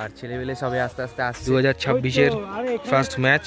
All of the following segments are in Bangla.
আর ছেলেবেলে সবাই আস্তে আস্তে আসছে 2026-এর ফার্স্ট ম্যাচ।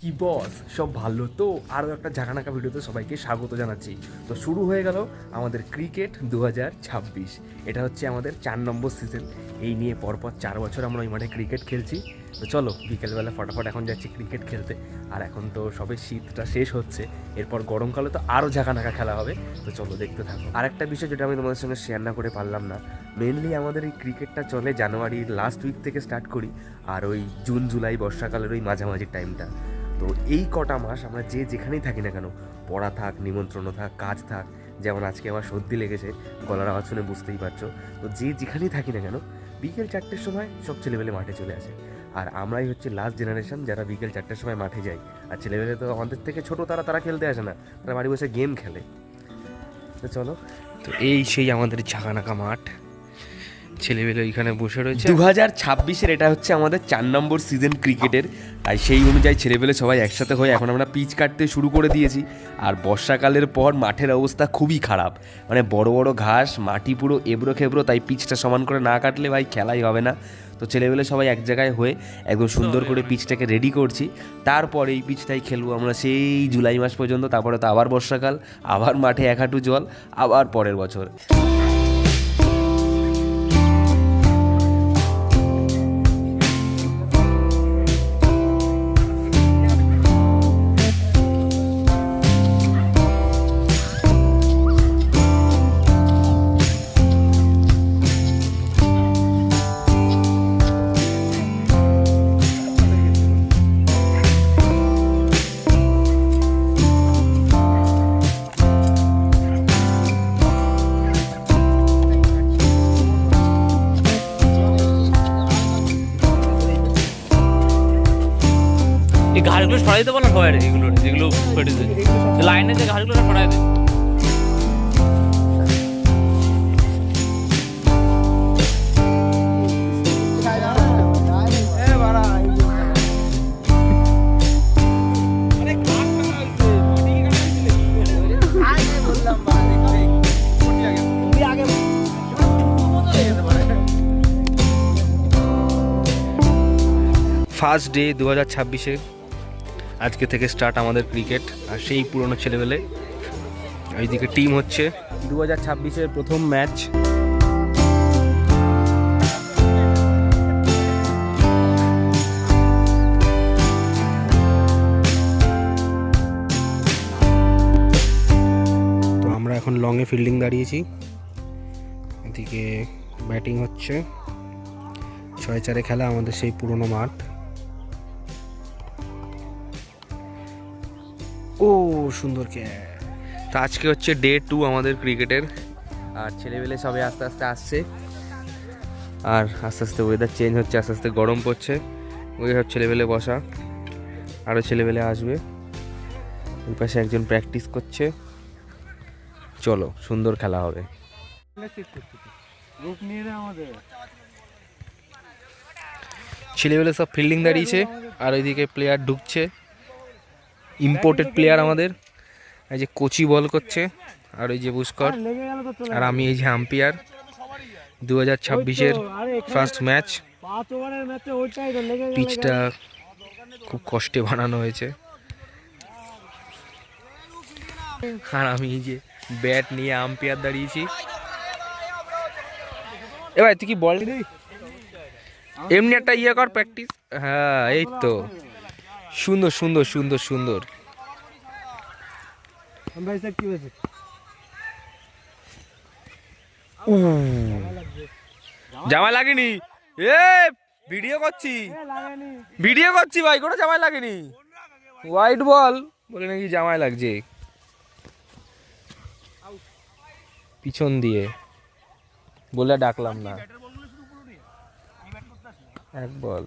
কি বস, সব ভালো তো? আরও একটা ঝাঁকানাকা ভিডিওতে সবাইকে স্বাগত জানাচ্ছি। তো শুরু হয়ে গেল আমাদের ক্রিকেট 2026। এটা হচ্ছে আমাদের 4 নম্বর সিজন। এই নিয়ে পরপর 4 বছর আমরা ওই মাঠে ক্রিকেট খেলছি। তো চলো বিকেলবেলা ফটাফট এখন যাচ্ছি ক্রিকেট খেলতে। আর এখন তো সবে শীতটা শেষ হচ্ছে, এরপর গরমকালে তো আরও ঝাঁকানাকা খেলা হবে। তো চলো দেখতে থাকো। আর একটা বিষয় যেটা আমি তোমাদের সঙ্গে শেয়ার না করে পারলাম না, মেনলি আমাদের এই ক্রিকেটটা চলে জানুয়ারির লাস্ট উইক থেকে স্টার্ট করি আর ওই জুন জুলাই বর্ষাকালের ওই মাঝামাঝি টাইমটা। তো এই কটা মাস আমরা যে যেখানেই থাকি না কেন, পড়া থাক, নিমন্ত্রণ থাক, কাজ থাক, যেমন আজকে আমার সর্দি লেগেছে, গলার আওয়াজ শুনে বুঝতেই পারছো। তো যে যেখানেই থাকি না কেন, বিকেল 4টের সময় সব ছেলেবেলে মাঠে চলে আসে। আর আমরাই হচ্ছে লাস্ট জেনারেশন যারা বিকেল 4টের সময় মাঠে যাই। আর ছেলেবেলে তো আমাদের থেকে ছোটো, তারা খেলতে আসে না, তারা বাড়ি বসে গেম খেলে। তো চলো, তো এই সেই আমাদের ঝাঁকানাকা মাঠ, ছেলেবেলে ওইখানে বসে রয়েছে। 2026-এর এটা হচ্ছে আমাদের 4 নম্বর সিজন ক্রিকেটের। তাই সেই অনুযায়ী ছেলেবেলে সবাই একসাথে হয়ে এখন আমরা পিচ কাটতে শুরু করে দিয়েছি। আর বর্ষাকালের পর মাঠের অবস্থা খুবই খারাপ, মানে বড় বড় ঘাস, মাটি পুরো এবড়ো খেবড়ো। তাই পিচটা সমান করে না কাটলে ভাই খেলাই হবে না। তো ছেলেবেলে সবাই এক জায়গায় হয়ে একদম সুন্দর করে পিচটাকে রেডি করছি। তারপর এই পিচটাই খেলবো আমরা সেই জুলাই মাস পর্যন্ত। তারপরে তো আবার বর্ষাকাল, আবার মাঠে 1 হাঁটু জল, আবার পরের বছর। এই ঘাসগুলো সরাই দিতে বলো সবাই, এগুলো যেগুলো ফেটেছে লাইনে যে ঘাসগুলো সরাই দেয়। ফার্স্ট ডে 2026-এ আজকে থেকে স্টার্ট আমাদের ক্রিকেট। আর সেই পুরনো ছেলেবেলে এইদিকে টিম হচ্ছে 2026-এর প্রথম ম্যাচ। তো আমরা এখন লংয়ে ফিল্ডিং দাঁড়িয়েছি, এদিকে ব্যাটিং হচ্ছে। 6-4-এ খেলা আমাদের সেই পুরনো মাঠ। ও সুন্দর ক্যাচ। তো আজকে হচ্ছে ডে 2 আমাদের ক্রিকেটের। আর ছেলেবেলে সবাই আস্তে আস্তে আসছে, আর আস্তে আস্তে ওয়েদার চেঞ্জ হচ্ছে, আস্তে আস্তে গরম পড়ছে। ওই সব ছেলেবেলে বসা, আরও ছেলেবেলে আসবে। ওই পাশে একজন প্র্যাকটিস করছে। চলো, সুন্দর খেলা হবে। ছেলেবেলে সব ফিল্ডিং দাঁড়িয়েছে, আর ওইদিকে প্লেয়ার ঢুকছে, ইম্পোর্টেড প্লেয়ার আমাদের। এই যে কোচি বল করছে, আর ওই যে বুস্কর, আর আমি এই যে আম্পায়ার। 2026-এর ফার্স্ট ম্যাচ। পিচটা খুব কষ্টে বানানো হয়েছে, আর আমি এই যে ব্যাট নিয়ে আম্পায়ার দাঁড়িয়েছি। এবার তুই কি বল এমনি একটা ইয়ে কর, প্র্যাকটিস। হ্যাঁ, এই তো সুন্দর সুন্দর সুন্দর সুন্দর। জামাই লাগেনি? এ ভিডিও করছি ভাই, কোনো জামাই লাগেনি। হোয়াইট বল বলে নাকি জামাই লাগছে পিছন দিয়ে, বলে ডাকলাম না। এক বল,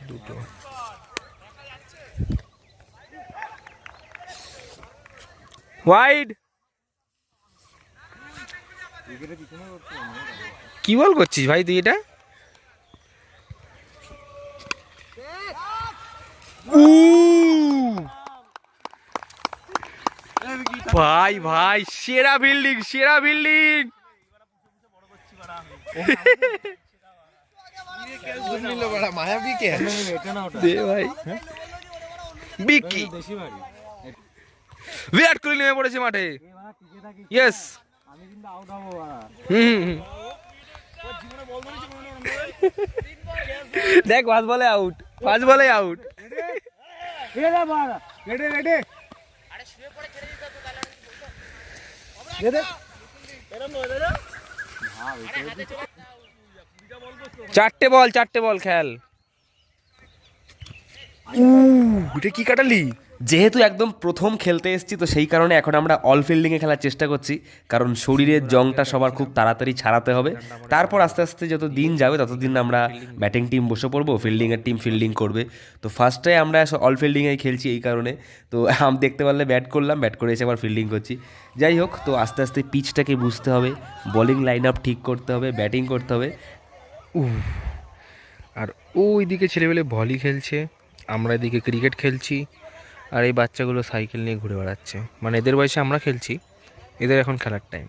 দুটো। ওয়াইড। কি বল করছিস ভাই তুই এটা? ভাই ভাই সেরা বিল্ডিং, সেরা বিল্ডিং। বিরাট কোহলি নেমে পড়েছে মাঠে। ইয়েস, দেখ 5 বলে আউট, 5 বলে আউট। চারটে বল খেল। এটা কি কাটালি? যেহেতু একদম প্রথম খেলতে এসেছি তো সেই কারণে এখন আমরা অল ফিল্ডিংয়ে খেলার চেষ্টা করছি, কারণ শরীরের জংটা সবার খুব তাড়াতাড়ি ছাড়াতে হবে। তারপর আস্তে আস্তে যত দিন যাবে ততদিন আমরা ব্যাটিং টিম বসে পড়বো, ফিল্ডিংয়ের টিম ফিল্ডিং করবে। তো ফার্স্টে আমরা অল ফিল্ডিংয়েই খেলছি এই কারণে। তো দেখতে পারলে ব্যাট করলাম, ব্যাট করে এসে আবার ফিল্ডিং করছি। যাই হোক, তো আস্তে আস্তে পিচটাকে বুঝতে হবে, বোলিং লাইন আপ ঠিক করতে হবে, ব্যাটিং করতে হবে। আর ওই দিকে ছেলেবেলে ভলি খেলছে, আমরা এদিকে ক্রিকেট খেলছি, আর এই বাচ্চাগুলো সাইকেল নিয়ে ঘুরে বেড়াচ্ছে। মানে এদের বয়সে আমরা খেলছি, এদের এখন খেলার টাইম।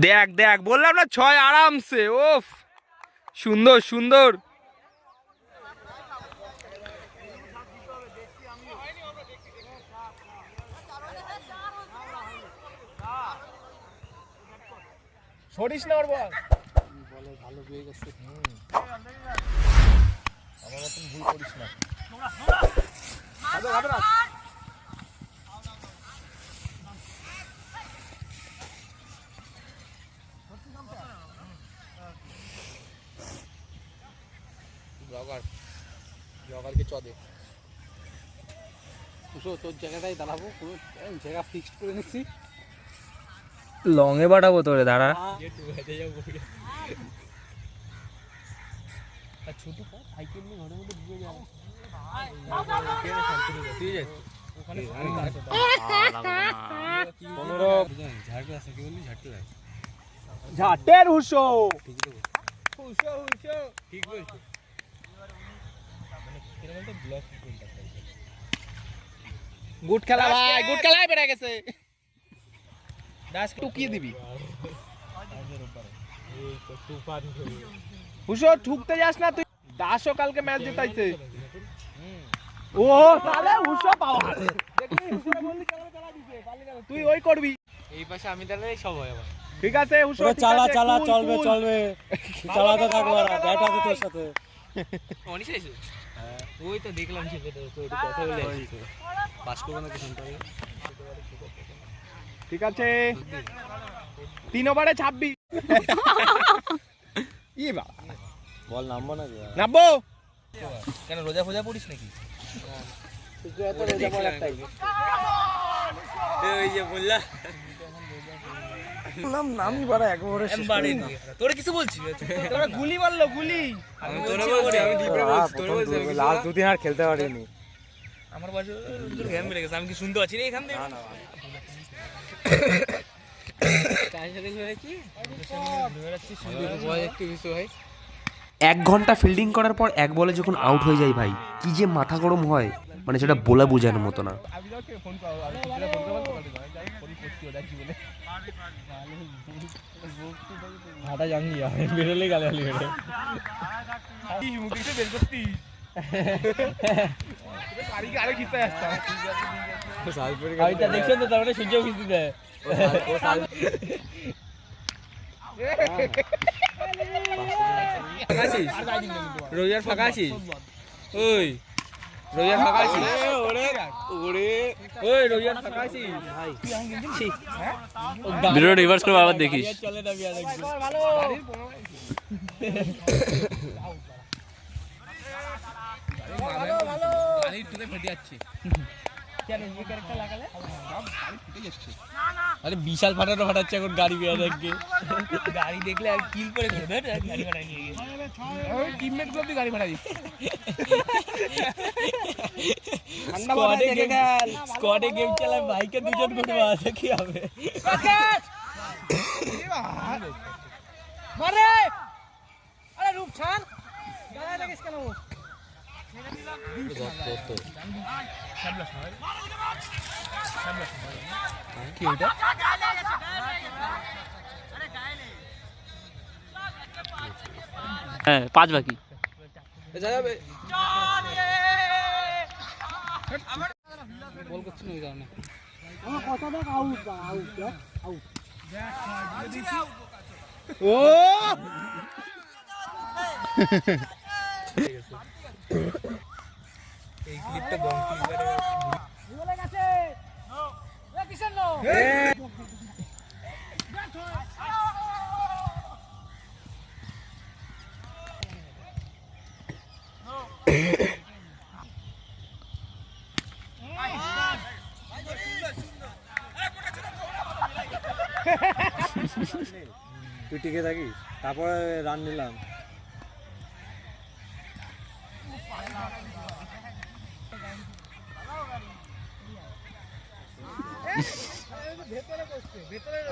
দেখ দেখ, বললাম না 6 আরামসে। ওফ, সুন্দর সুন্দর। ছড়িস না ওর বল, বলে ভালো পেয়ে গেছে। আমার মতন ভুল করিস না। জগারকে চদে তোর জায়গাটাই দাঁড়াবো, কোনো জায়গা ফিক্সড করে নিচ্ছি। লংয়ে বাড়াবো তোরে, দাঁড়া। ছোট সাইকেল নিয়ে ঘরের মধ্যে ঢুকে যাবে। ঝাটের হুশো, গুড খেলা ভাই, গুড খেলাই বেড়ে গেছে। দাস টুকিয়ে দিবি। হুশো ঠুকতে যাস না তুই, দাসও কালকে ম্যাচ জেতাইছে। ও তাহলে হুশো পাওয়ার, তুই ওই করবি এই পাশে, আমি তাহলে সব হয় আবার। ঠিক আছে হুশো, চালা চালা, চলবে চলবে, চালাতে থাকবো। ব্যাট আছে তোর সাথে, অনিশ আইছে। হ্যাঁ ওই তো দেখলাম সেটা, তো এটা কথা বলে আইছে। পাস করব না কি শুনতে হবে। ঠিক আছে 3 ওভারে 26। ই বাবা, বল নামবো না? নামবো কেন? রোজা ফোজা পড়িস নাকি? নামি বাড়া একবারে তোরে কিছু বলছি, তোরা গুলি মারলো, গুলি। আমি তোরে বলছি, আমি ডিপে বলছি, তোরে বলছি। লাস্ট 2 দিন আর খেলতে পারিনি, আমার বাজে ঘ্যাম মেরে গেছে। আমি কি শুনতে পাচ্ছি না এখান থেকে? না কাজ সাথে কি হয়েছে? একটু বিষয় হয়। 1 ঘন্টা ফিল্ডিং করার পর 1 বলে যখন আউট হয়ে যায় ভাই, কি যে মাথা গরম হয়, মানে সেটা বলা বোঝানোর মতো না। দেখছেন তো, তার মানে সূর্য খিস্তি দেয়। রোজার ফাঁকা আছিস? ওই রোজার ফাঁকা আছিস? ওই রোজার ফাঁকা আছিস? ভিডিও রিভার্স করে আবার দেখিস। আরে বিশাল ফাটানো ফাটাচ্ছে এখন গাড়ি বেয়া দেখবে। গাড়ি দেখলে আর কিল করে দেবে, গাড়ি ভাড়া নিয়ে গিয়ে ওই টিমমেট গুলো গাড়ি ভাড়া দিচ্ছে। স্কোয়াডে গেম চালায়, বাইকে 2 জন ঘুরবে, আছে কি হবে? মারে আরে রূপ ছাড়, কি ওইটা? হ্যাঁ 5 বাকি। বল করছি না ওই কারণে। এই ক্লিপটা বঙ্কি তুই টিকে থাকিস, তারপরে রান নিলাম।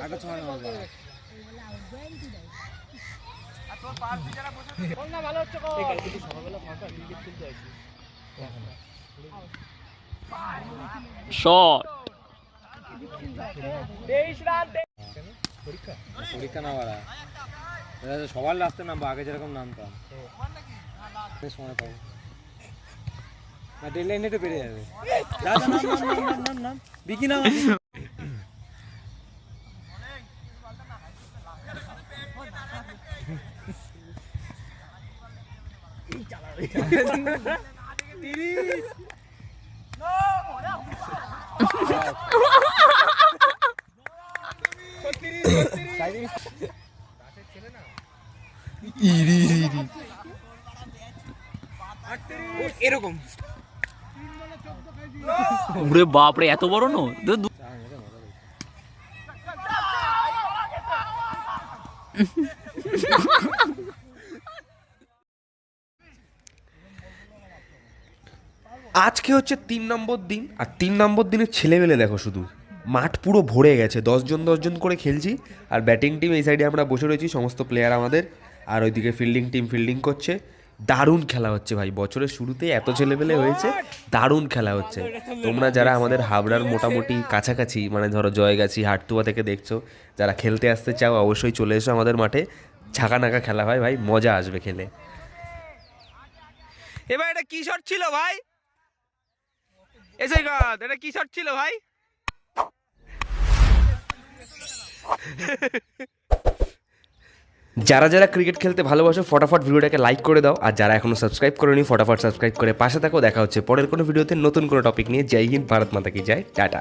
আটা ছয় না বাবা। শট। পরীক্ষা না বাড়া, সবার লাস্টে নামবো, আগে যেরকম নামতাম সময় পাবো না। ডেড লাইনে তো পেরে যাবে। যা যা, নাম নাম নাম নাম নাম নাম বিকি নাম। এরকম ওরে বাপ রে, এত বড় নো। আজকে হচ্ছে 3 নম্বর দিন, আর 3 নম্বর দিনের ছেলেমেলে দেখো শুধু, মাঠ পুরো ভরে গেছে, 10 জন করে খেলছি। আর ব্যাটিং টিম এই সাইডে আমরা বসে রয়েছি, সমস্ত প্লেয়ার আমাদের, আর ওইদিকে ফিল্ডিং টিম ফিল্ডিং করছে। দারুণ খেলা হচ্ছে ভাই, বছরের শুরুতেই এত ছেলেমেলে হয়েছে, দারুণ খেলা হচ্ছে। তোমরা যারা আমাদের হাবড়ার মোটামুটি কাছাকাছি, মানে ধরো জয়গাছি হাটতুয়া থেকে দেখছো, যারা খেলতে আসতে চাও অবশ্যই চলে এসো আমাদের মাঠে। ঝাঁকানাকা খেলা হয় ভাই, মজা আসবে খেলে। এবার এটা কি শট ছিল ভাই? এসে গদ, এটা কি শট ছিল ভাই? যারা যারা ক্রিকেট খেলতে ভালোবাসো ফটাফট ভিডিওটাকে লাইক করে দাও, আর যারা এখনো সাবস্ক্রাইব করেনি ফটাফট সাবস্ক্রাইব করে পাশে থাকো। দেখা হচ্ছে পরের কোনো ভিডিওতে নতুন কোনো টপিক নিয়ে। জয় হিন্দ, ভারত মাতা কি জয়, টাটা।